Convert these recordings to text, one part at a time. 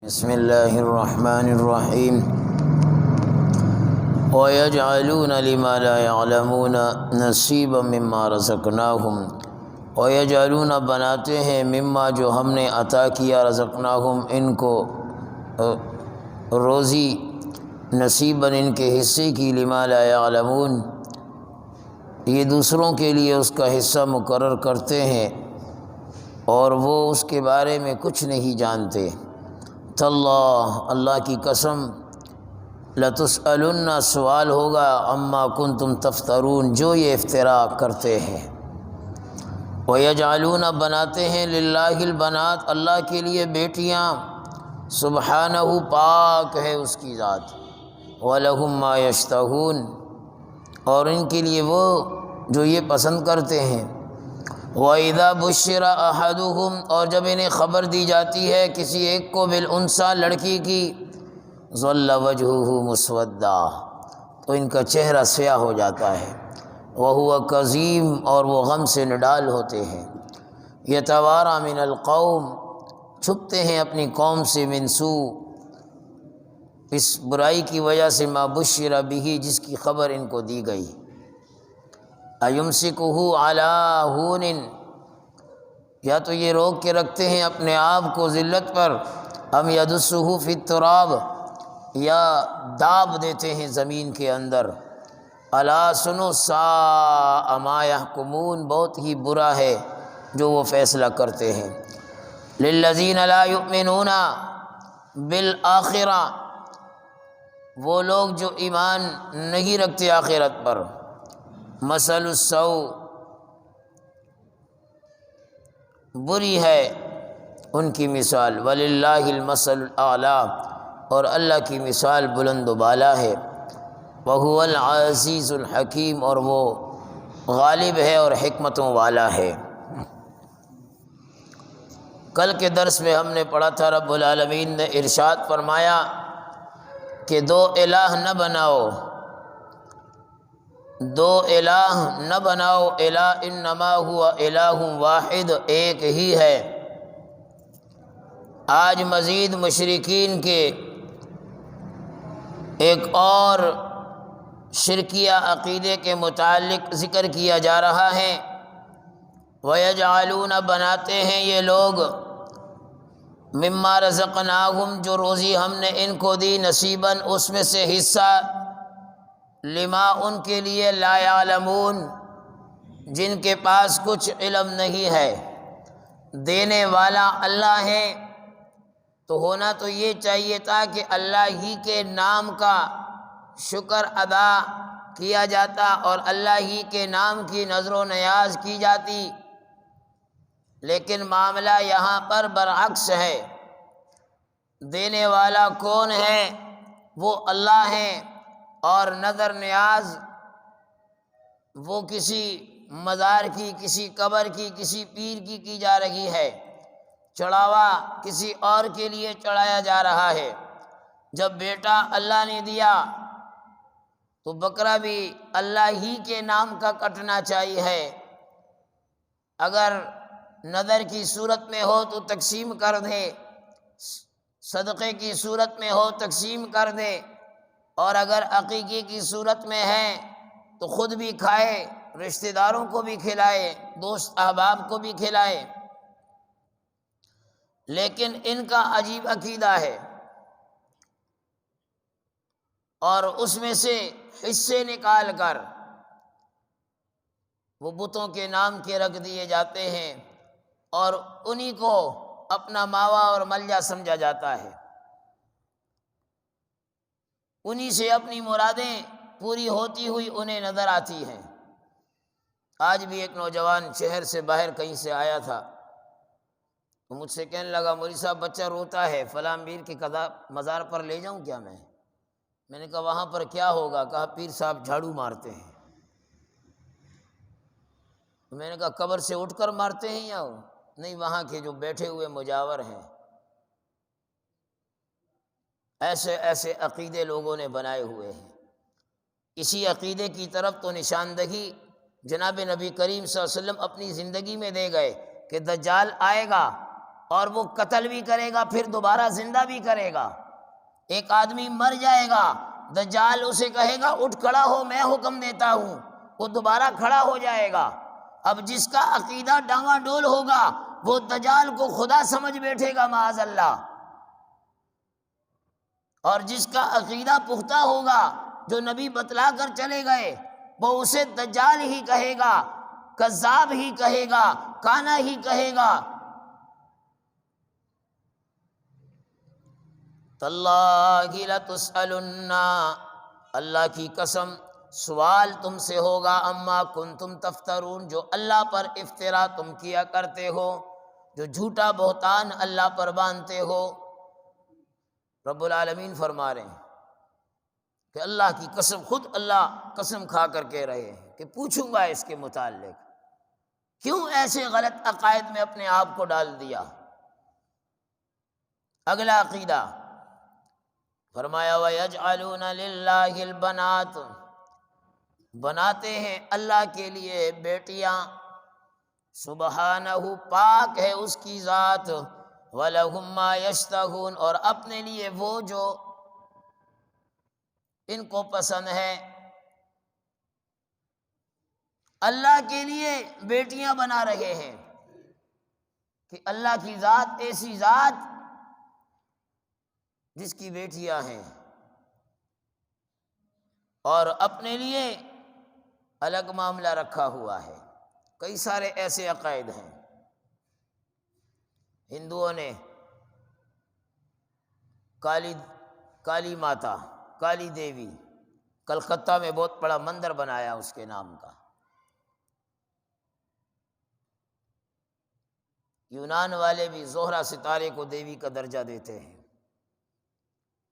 بسم اللہ الرحمن الرحیم وَيَجْعَلُونَ لِمَا لَا يَعْلَمُونَ نَصِيبًا مِّمَّا رَزَقْنَاهُمْ وَيَجْعَلُونَ بناتے ہیں مما جو ہم نے عطا کیا رزقناہم ان کو روزی نصیباً ان کے حصے کی لما لا يعلمون یہ دوسروں کے لیے اس کا حصہ مقرر کرتے ہیں اور وہ اس کے بارے میں کچھ نہیں جانتے۔ تاللہ اللہ کی قسم لتسألن سوال ہوگا عما کنتم تفترون جو یہ افتراء کرتے ہیں۔ وَيَجْعَلُونَ بناتے ہیں للہ البنات اللہ کے لیے بیٹیاں، سبحانہ پاک ہے اس کی ذات، وَلَهُم مَّا يَشْتَهُونَ اور ان کے لیے وہ جو یہ پسند کرتے ہیں۔ وَإِذَا بُشِّرَ أَحَدُهُمْ اور جب انہیں خبر دی جاتی ہے کسی ایک کو بالانثیٰ لڑکی کی، ظل وجهه مسودًا تو ان کا چہرہ سیاہ ہو جاتا ہے، وَهُوَ كَظِيمٌ اور وہ غم سے نڈال ہوتے ہیں۔ يَتَوَارَى مِنَ الْقَوْمِ چھپتے ہیں اپنی قوم سے، من سوء اس برائی کی وجہ سے، ما بشر به جس کی خبر ان کو دی گئی۔ ایمسکہ علی ہون یا تو یہ روک کے رکھتے ہیں اپنے آپ کو ذلت پر، ام یدسہ فی التراب یا داب دیتے ہیں زمین کے اندر۔ الا سنو ساء ما یحکمون بہت ہی برا ہے جو وہ فیصلہ کرتے ہیں۔ للذین لا یؤمنون بالآخرہ وہ لوگ جو ایمان نہیں رکھتے آخرت پر، مثل السوء بری ہے ان کی مثال، وللہ المثل الاعلی اور اللہ کی مثال بلند و بالا ہے، وہو العزیز الحکیم اور وہ غالب ہے اور حکمتوں والا ہے۔ کل کے درس میں ہم نے پڑھا تھا رب العالمین نے ارشاد فرمایا کہ دو الہ نہ بناؤ، دو الہ نہ بناؤ، الہ انما ہوا الہ واحد ایک ہی ہے۔ آج مزید مشرکین کے ایک اور شرکیہ عقیدے کے متعلق ذکر کیا جا رہا ہے۔ وَيَجْعَلُونَ بناتے ہیں یہ لوگ مما رزقناہم جو روزی ہم نے ان کو دی، نصیباً اس میں سے حصہ، لما ان کے لیے، لا یعلمون جن کے پاس کچھ علم نہیں ہے۔ دینے والا اللہ ہے تو ہونا تو یہ چاہیے تھا کہ اللہ ہی کے نام کا شکر ادا کیا جاتا اور اللہ ہی کے نام کی نظر و نیاز کی جاتی، لیکن معاملہ یہاں پر برعکس ہے۔ دینے والا کون ہے؟ وہ اللہ ہے، اور نظر نیاز وہ کسی مزار کی، کسی قبر کی، کسی پیر کی جا رہی ہے، چڑھاوا کسی اور کے لیے چڑھایا جا رہا ہے۔ جب بیٹا اللہ نے دیا تو بکرا بھی اللہ ہی کے نام کا کٹنا چاہیے۔ اگر نظر کی صورت میں ہو تو تقسیم کر دے، صدقے کی صورت میں ہو تقسیم کر دے، اور اگر عقیقے کی صورت میں ہے تو خود بھی کھائے، رشتہ داروں کو بھی کھلائے، دوست احباب کو بھی کھلائے۔ لیکن ان کا عجیب عقیدہ ہے، اور اس میں سے حصے نکال کر وہ بتوں کے نام کے رکھ دیے جاتے ہیں، اور انہی کو اپنا ماوا اور ملجا سمجھا جاتا ہے، انہی سے اپنی مرادیں پوری ہوتی ہوئی انہیں نظر آتی ہیں۔ آج بھی ایک نوجوان شہر سے باہر کہیں سے آیا تھا، وہ مجھ سے کہنے لگا مولوی صاحب بچہ روتا ہے، فلاں پیر کے مزار پر لے جاؤں کیا میں نے کہا وہاں پر کیا ہوگا؟ کہا پیر صاحب جھاڑو مارتے ہیں۔ میں نے کہا قبر سے اٹھ کر مارتے ہیں یا نہیں؟ وہاں کے جو بیٹھے ہوئے مجاور ہیں۔ ایسے ایسے عقیدے لوگوں نے بنائے ہوئے ہیں۔ اسی عقیدے کی طرف تو نشاندہی جناب نبی کریم صلی اللہ علیہ وسلم اپنی زندگی میں دے گئے کہ دجال آئے گا اور وہ قتل بھی کرے گا، پھر دوبارہ زندہ بھی کرے گا۔ ایک آدمی مر جائے گا، دجال اسے کہے گا اٹھ کھڑا ہو، میں حکم دیتا ہوں، وہ دوبارہ کھڑا ہو جائے گا۔ اب جس کا عقیدہ ڈاواں ڈول ہوگا وہ دجال کو خدا سمجھ بیٹھے گا معاذ اللہ، اور جس کا عقیدہ پختہ ہوگا، جو نبی بتلا کر چلے گئے، وہ اسے دجال ہی کہے گا، کذاب ہی کہے گا، کانا ہی کہے گا۔ تاللہ لتسألن، اللہ کی قسم سوال تم سے ہوگا، اما کنتم تفترون، جو اللہ پر افطرا تم کیا کرتے ہو، جو جھوٹا بہتان اللہ پر باندھتے ہو۔ رب العالمین فرما رہے ہیں کہ اللہ کی قسم، خود اللہ قسم کھا کر کہہ رہے ہیں کہ پوچھوں گا اس کے متعلق، کیوں ایسے غلط عقائد میں اپنے آپ کو ڈال دیا۔ اگلا عقیدہ فرمایا وَيَجْعَلُونَ لِلَّهِ الْبَنَاتِ، بناتے ہیں اللہ کے لیے بیٹیاں، سبحانہ پاک ہے اس کی ذات، وَلَهُم مَّا يَشْتَهُونَ، اور اپنے لیے وہ جو ان کو پسند ہے۔ اللہ کے لیے بیٹیاں بنا رہے ہیں کہ اللہ کی ذات ایسی ذات جس کی بیٹیاں ہیں، اور اپنے لیے الگ معاملہ رکھا ہوا ہے۔ کئی سارے ایسے عقائد ہیں۔ ہندوؤں نے کالی ماتا، کالی دیوی، کلکتہ میں بہت بڑا مندر بنایا اس کے نام کا۔ یونان والے بھی زہرہ ستارے کو دیوی کا درجہ دیتے ہیں۔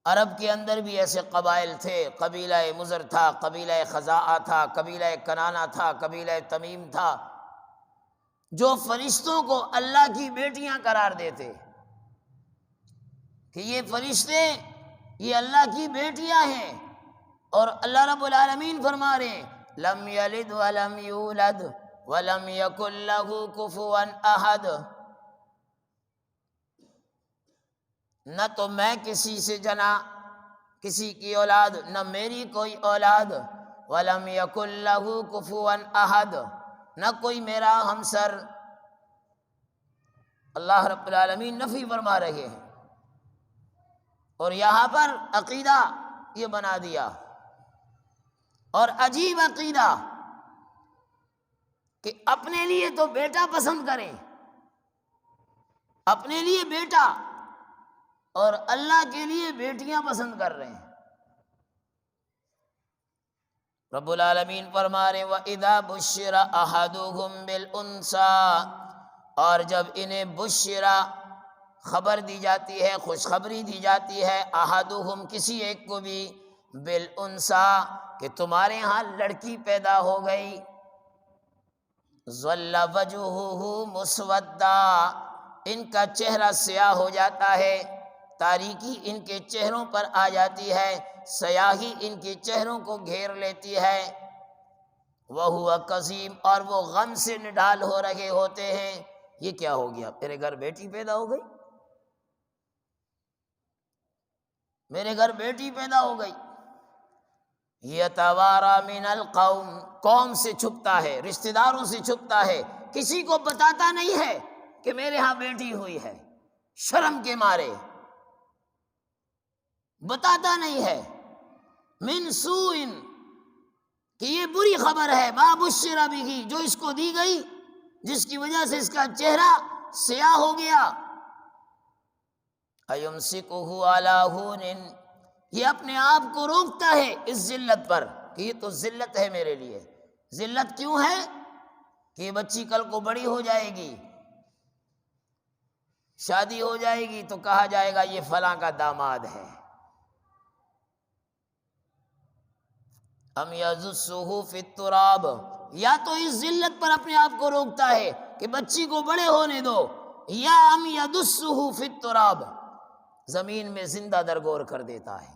عرب کے اندر بھی ایسے قبائل تھے، قبیلہ مضر تھا، قبیلہ خزاعہ تھا، قبیلہ کنانہ تھا، قبیلہ تمیم تھا، جو فرشتوں کو اللہ کی بیٹیاں قرار دیتے کہ یہ فرشتے یہ اللہ کی بیٹیاں ہیں۔ اور اللہ رب العالمین فرما رہے ہیں لم یلد ولم یولد ولم یکن لہ کفوا احد، نہ تو میں کسی سے جنا کسی کی اولاد، نہ میری کوئی اولاد، وَلَمْ يَكُنْ لَهُ كُفُوًا أَحَدٌ، نہ کوئی میرا ہمسر۔ اللہ رب العالمین نفی فرما رہے ہیں، اور یہاں پر عقیدہ یہ بنا دیا، اور عجیب عقیدہ کہ اپنے لیے تو بیٹا پسند کریں، اپنے لیے بیٹا، اور اللہ کے لیے بیٹیاں پسند کر رہے ہیں۔ رب العالمین فرما رہے ہیں وَإِذَا بُشِّرَ أَحَدُهُمْ بِالْأُنثَىٰ، اور جب انہیں بشرا خبر دی جاتی ہے، خوشخبری دی جاتی ہے، أَحَدُهُمْ کسی ایک کو بھی، بِالْأُنثَىٰ کہ تمہارے ہاں لڑکی پیدا ہو گئی، ظَلَّ وَجْهُهُ مُسْوَدًّا، ان کا چہرہ سیاہ ہو جاتا ہے، تاریکی ان کے چہروں پر آ جاتی ہے، سیاہی ان کے چہروں کو گھیر لیتی ہے، وَهُوَ كَظِيمٌ، اور وہ غم سے نڈال ہو رہے ہوتے ہیں، یہ کیا ہو گیا، میرے گھر بیٹی پیدا ہو گئی، میرے گھر بیٹی پیدا ہو گئی۔ يَتَوَارَى مِنَ الْقَوْمِ، قوم سے چھپتا ہے، رشتہ داروں سے چھپتا ہے، کسی کو بتاتا نہیں ہے کہ میرے ہاں بیٹی ہوئی ہے، شرم کے مارے بتاتا نہیں ہے، من سوء، کہ یہ بری خبر ہے، ما بشر بہ، جو اس کو دی گئی، جس کی وجہ سے اس کا چہرہ سیاہ ہو گیا۔ ایمسکہ علی ہون، یہ اپنے آپ کو روکتا ہے اس ذلت پر کہ یہ تو ذلت ہے میرے لیے۔ ذلت کیوں ہے کہ یہ بچی کل کو بڑی ہو جائے گی، شادی ہو جائے گی تو کہا جائے گا یہ فلاں کا داماد ہے۔ ام یدسہ فی التراب، یا تو اس ذلت پر اپنے آپ کو روکتا ہے کہ بچی کو بڑے ہونے دو، یا ام یدسہ فی التراب، زمین میں زندہ درگور کر دیتا ہے،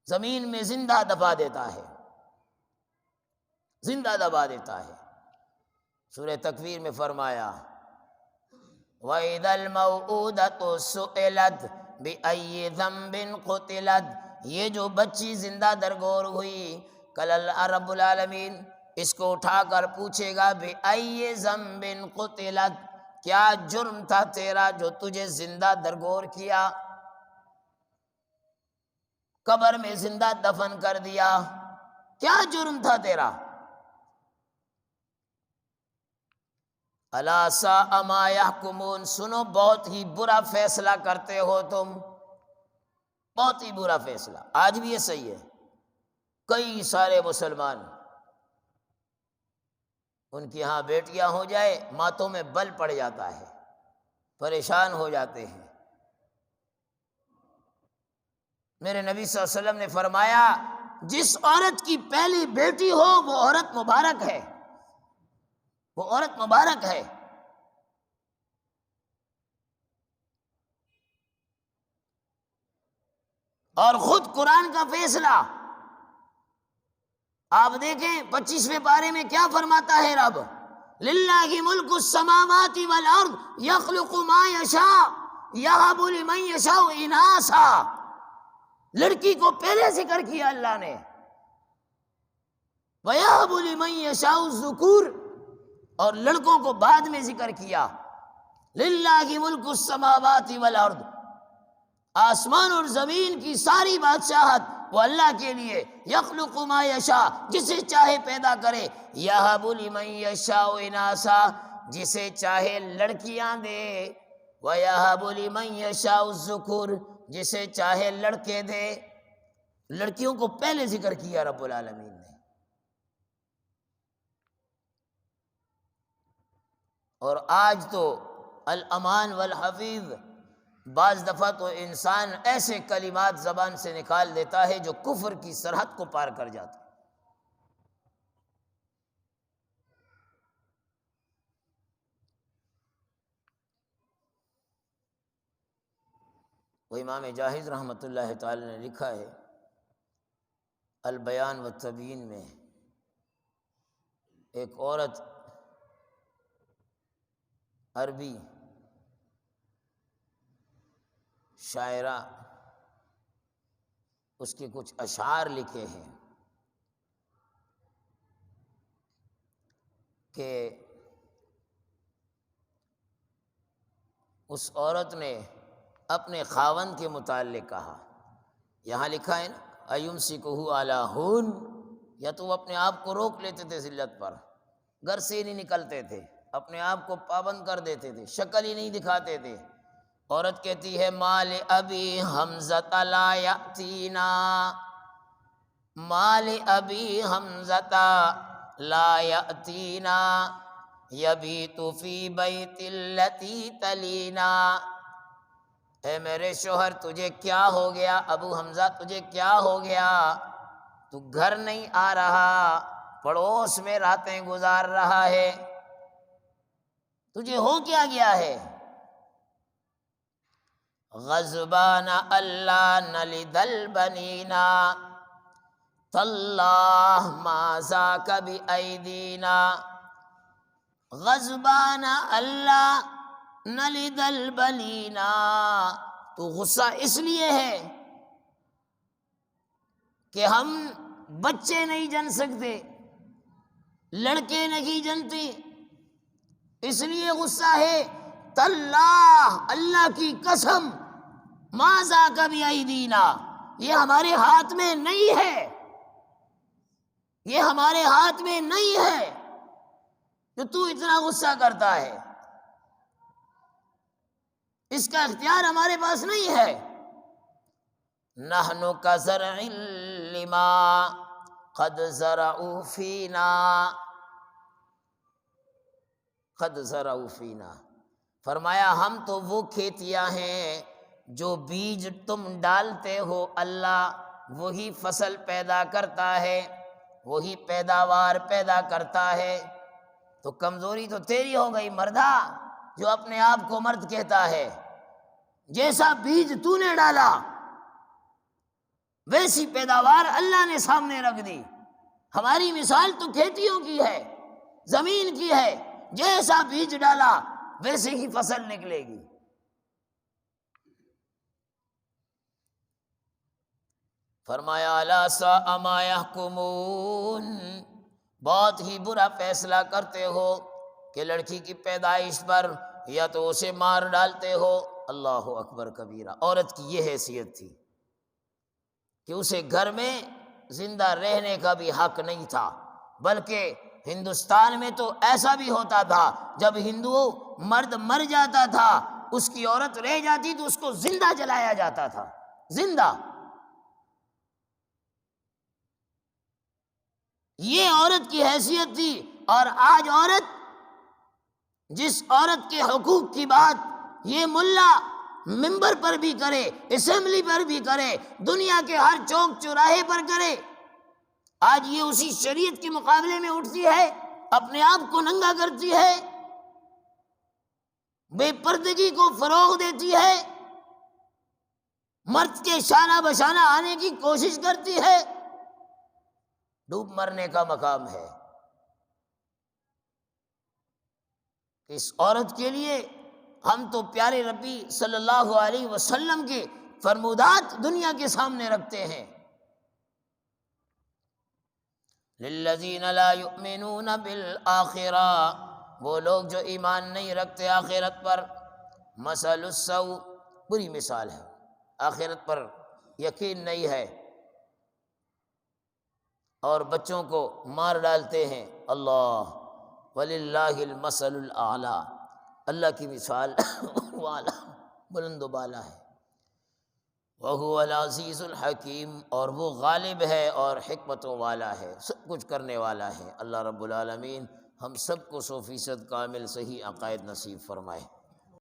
زمین میں زندہ دبا دیتا ہے، زندہ دبا دیتا ہے۔ سورہ تکویر میں فرمایا وَإِذَا الْمَوْءُودَةُ سُئِلَتْ بِأَيِّ ذَنبٍ قُتِلَتْ، یہ جو بچی زندہ درگور ہوئی، کل اللہ رب العالمین اس کو اٹھا کر پوچھے گا بِأَيِّ ذَنبٍ قُتِلَتْ، کیا جرم تھا تیرا جو تجھے زندہ درگور کیا، قبر میں زندہ دفن کر دیا، کیا جرم تھا تیرا؟ الا ساء ما یحکمون، سنو بہت ہی برا فیصلہ کرتے ہو تم، بہت ہی برا فیصلہ۔ آج بھی یہ صحیح ہے، کئی سارے مسلمان ان کی ہاں بیٹیاں ہو جائے ماتوں میں بل پڑ جاتا ہے، پریشان ہو جاتے ہیں۔ میرے نبی صلی اللہ علیہ وسلم نے فرمایا جس عورت کی پہلی بیٹی ہو وہ عورت مبارک ہے، وہ عورت مبارک ہے۔ اور خود قرآن کا فیصلہ آپ دیکھیں 25ویں پارے میں کیا فرماتا ہے رب، للہ ملک السماوات والارض یخلق ما یشاء یہب لمن یشاء اناثا، لڑکی کو پہلے ذکر کیا اللہ نے، وَيَهَبُ لِمَن يَشَاءُ الذُّكُورَ، اور لڑکوں کو بعد میں ذکر کیا۔ لِلَّهِ مُلْكُ السَّمَاوَاتِ وَالْأَرْضِ، آسمان اور زمین کی ساری بادشاہت وہ اللہ کے لیے، یخلق ما یشاء، جسے چاہے پیدا کرے، یہب لمن یشاء اناثا، جسے چاہے لڑکیاں دے، وَيَهَبُ لِمَن يَشَاءُ الذُّكُورَ، جسے چاہے لڑکے دے۔ لڑکیوں کو پہلے ذکر کیا رب العالمین نے۔ اور آج تو الامان والحفیظ، بعض دفعہ تو انسان ایسے کلمات زبان سے نکال دیتا ہے جو کفر کی سرحد کو پار کر جاتا ہے۔ وہ امام جاہز رحمۃ اللہ تعالی نے لکھا ہے البیان والتبیین میں، ایک عورت عربی شاعرہ، اس کے کچھ اشعار لکھے ہیں کہ اس عورت نے اپنے خاوند کے متعلق کہا، یہاں لکھا ہے نا ایمسکہ علی ہون، یا تو وہ اپنے آپ کو روک لیتے تھے ذلت پر، گھر سے ہی نہیں نکلتے تھے، اپنے آپ کو پابند کر دیتے تھے، شکل ہی نہیں دکھاتے تھے۔ عورت کہتی ہے مال ابی حمزہ لا یاتینا، مال ابی حمزہ لا یاتینا یبیت فی بیت التی تلینا، اے میرے شوہر تجھے کیا ہو گیا، ابو حمزہ تجھے کیا ہو گیا، تو گھر نہیں آ رہا، پڑوس میں راتیں گزار رہا ہے، تجھے ہو کیا گیا ہے؟ غضبان اللہ نلد البنینا تاللہ ما ذاک بایدینا، غضبان اللہ نلد البنینا، تو غصہ اس لیے ہے کہ ہم بچے نہیں جن سکتے، لڑکے نہیں جنتے، اس لیے غصہ ہے۔ تاللہ، اللہ کی قسم، ما ذاک بایدینا، یہ ہمارے ہاتھ میں نہیں ہے، یہ ہمارے ہاتھ میں نہیں ہے جو تو اتنا غصہ کرتا ہے، اس کا اختیار ہمارے پاس نہیں ہے۔ نحن کزرع لما قد زرعوا فینا، قد زرعوا فینا، فرمایا ہم تو وہ کھیتیاں ہیں جو بیج تم ڈالتے ہو، اللہ وہی فصل پیدا کرتا ہے، وہی پیداوار پیدا کرتا ہے۔ تو کمزوری تو تیری ہو گئی مردہ، جو اپنے آپ کو مرد کہتا ہے، جیسا بیج تو نے ڈالا ویسی پیداوار اللہ نے سامنے رکھ دی۔ ہماری مثال تو کھیتیوں کی ہے، زمین کی ہے، جیسا بیج ڈالا ویسے ہی فصل نکلے گی۔ فرمایا الا ساء ما یحکمون، بہت ہی برا فیصلہ کرتے ہو کہ لڑکی کی پیدائش پر یا تو اسے مار ڈالتے ہو۔ اللہ اکبر کبیرہ۔ عورت کی یہ حیثیت تھی کہ اسے گھر میں زندہ رہنے کا بھی حق نہیں تھا، بلکہ ہندوستان میں تو ایسا بھی ہوتا تھا جب ہندو مرد مر جاتا تھا اس کی عورت رہ جاتی تو اس کو زندہ جلایا جاتا تھا، زندہ۔ یہ عورت کی حیثیت تھی۔ اور آج عورت، جس عورت کے حقوق کی بات یہ ملا ممبر پر بھی کرے، اسمبلی پر بھی کرے، دنیا کے ہر چوک چوراہے پر کرے، آج یہ اسی شریعت کے مقابلے میں اٹھتی ہے، اپنے آپ کو ننگا کرتی ہے، بے پردگی کو فروغ دیتی ہے، مرد کے شانہ بشانہ آنے کی کوشش کرتی ہے۔ ڈوب مرنے کا مقام ہے۔ اس عورت کے لیے ہم تو پیارے ربی صلی اللہ علیہ وسلم کے فرمودات دنیا کے سامنے رکھتے ہیں۔ للذین لا یؤمنون بالآخرہ، وہ لوگ جو ایمان نہیں رکھتے آخرت پر، مثل السوء، بری مثال ہے، آخرت پر یقین نہیں ہے اور بچوں کو مار ڈالتے ہیں۔ اللہ وللہ المثل الاعلیٰ، اللہ کی مثال والا بلند و بالا ہے۔ وَهُوَ الْعَزِيزُ الْحَكِيمُ، اور وہ غالب ہے اور حکمتوں والا ہے، سب کچھ کرنے والا ہے۔ اللہ رب العالمین ہم سب کو 100% کامل صحیح عقائد نصیب فرمائے۔